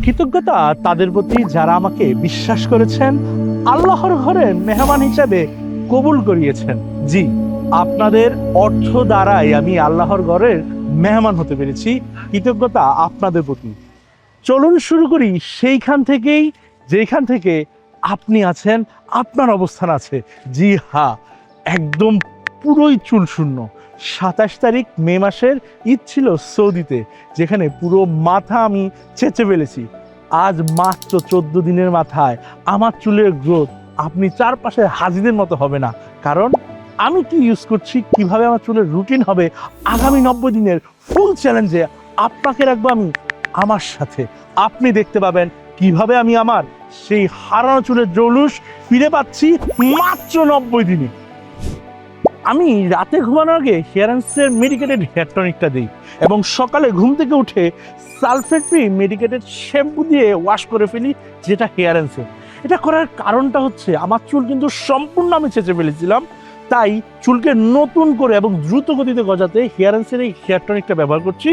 কৃতজ্ঞতা তাদের প্রতি যারা আমাকে বিশ্বাস করেছেন, আল্লাহর ঘরে মেহমান হিসেবে কবুল করিয়েছেন। জি, আপনাদের অর্থ দ্বারাই আমি আল্লাহর ঘরের মেহমান হতে পেরেছি। কৃতজ্ঞতা আপনাদের প্রতি। চলুন শুরু করি সেইখান থেকেই যেখান থেকে আপনি আছেন, আপনার অবস্থান আছে। জি হ্যাঁ, একদম পুরোই চুল শূন্য। 27 তারিখ মে মাসের ঈদ ছিল সৌদিতে, যেখানে পুরো মাথা আমি ছেঁচে ফেলেছি। আজ মাত্র 14 দিনের মাথায় আমার চুলের গ্রোথ আপনি চারপাশে হাজিদের মতো হবে না। কারণ আমি কি ইউজ করছি, কিভাবে আমার চুলের রুটিন হবে, আগামী 90 দিনের ফুল চ্যালেঞ্জে আপনাকে রাখবো আমি আমার সাথে। আপনি দেখতে পাবেন কিভাবে আমি আমার সেই হারানো চুলের জৌলুস ফিরে পাচ্ছি মাত্র 90 দিনে। আমি রাতে ঘুমানোর আগে হেয়ারেন্সের মেডিকেটেড হেয়ার টনিকটা দিই এবং সকালে ঘুম থেকে উঠে সালফেট ফ্রি মেডিকেটেড শ্যাম্পু দিয়ে ওয়াশ করে ফেলি, যেটা হেয়ারেন্সের। এটা করার কারণটা হচ্ছে আমার চুল কিন্তু সম্পূর্ণ আমি ছেঁচে ফেলেছিলাম, তাই চুলকে নতুন করে এবং দ্রুত গতিতে গজাতে হেয়ারেন্সের এই হেয়ার টনিকটা ব্যবহার করছি।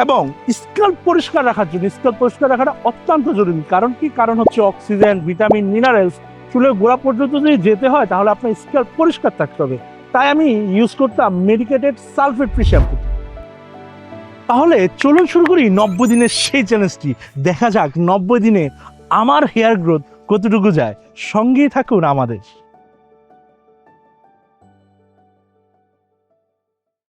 এবং স্ক্যাল্প পরিষ্কার রাখার জন্য, স্ক্যাল্প পরিষ্কার রাখাটা অত্যন্ত জরুরি। কারণ কি? কারণ হচ্ছে অক্সিজেন, ভিটামিন, মিনারেলস চুলের গোড়া পর্যন্ত যদি যেতে হয় তাহলে আপনার স্ক্যাল্প পরিষ্কার থাকতে হবে। তাই আমি ইউজ করতাম মেডিকেটেড সালফেট ফ্রি শ্যাম্পু। তাহলে চলুন শুরু করি 90 দিনের সেই চ্যালেঞ্জটি। দেখা যাক 90 দিনে আমার হেয়ার গ্রোথ কতটুকু যায়। সঙ্গেই থাকুন আমাদের।